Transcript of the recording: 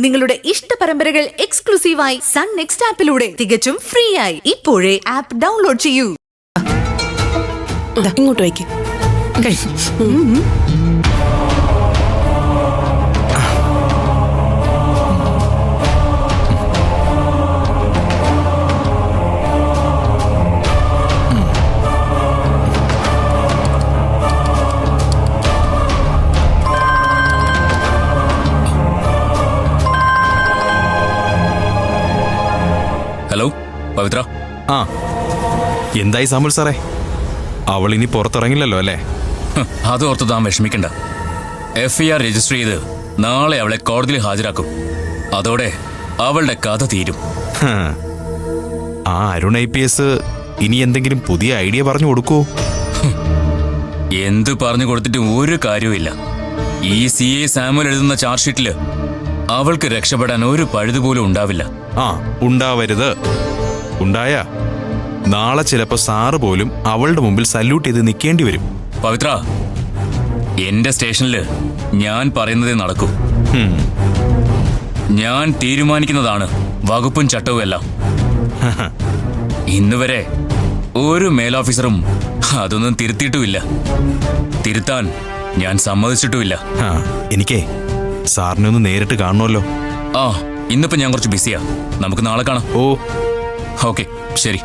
നിങ്ങളുടെ ഇഷ്ട പരമ്പരകൾ എക്സ്ക്ലൂസീവായി സൺ നെക്സ്റ്റ് ആപ്പിലൂടെ തികച്ചും ഫ്രീ ആയി ഇപ്പോഴേ ആപ്പ് ഡൗൺലോഡ് ചെയ്യൂ. ഇങ്ങോട്ട് വയ്ക്ക്. ഹലോ പവിത്ര. ആ എന്തായി സാമുൽ സാറേ, അവൾ ഇനി പുറത്തിറങ്ങില്ലല്ലോ അല്ലേ? അത് ഓർത്ത് താൻ വിഷമിക്കണ്ട. FIR രജിസ്റ്റർ ചെയ്ത് നാളെ അവളെ കോടതിയിൽ ഹാജരാക്കും. അതോടെ അവളുടെ കഥ തീരും. ആ അരുൺ IPS ഇനി എന്തെങ്കിലും പുതിയ ഐഡിയ പറഞ്ഞു കൊടുക്കൂ? എന്ത് പറഞ്ഞു കൊടുത്തിട്ടും ഒരു കാര്യവുമില്ല. ഈ CA സാമുൽ എഴുതുന്ന ചാർജ് ഷീറ്റില് അവൾക്ക് രക്ഷപ്പെടാൻ ഒരു പഴുതുപോലും ഉണ്ടാവില്ല. ആ ഉണ്ടാവരുത്. ഉണ്ടായ നാളെ ചിലപ്പോ സാറ് പോലും അവളുടെ മുമ്പിൽ സല്യൂട്ട് ചെയ്ത് നിൽക്കേണ്ടി വരും. പവിത്ര, എന്റെ സ്റ്റേഷനില് ഞാൻ പറയുന്നതേ നടക്കൂ. ഞാൻ തീരുമാനിക്കുന്നതാണ് വകുപ്പും ചട്ടവും എല്ലാം. ഇന്നുവരെ ഒരു മേലോഫീസറും അതൊന്നും തിരുത്തിയിട്ടുമില്ല. തിരുത്താൻ ഞാൻ സമ്മതിച്ചിട്ടുമില്ല. എനിക്കേ സാറിനെ ഒന്ന് നേരിട്ട് കാണണമല്ലോ. ആ ഇന്നിപ്പോ ഞാൻ കുറച്ച് ബിസിയാ. നമുക്ക് നാളെ കാണാം. ഓ ഓക്കെ, ശരി.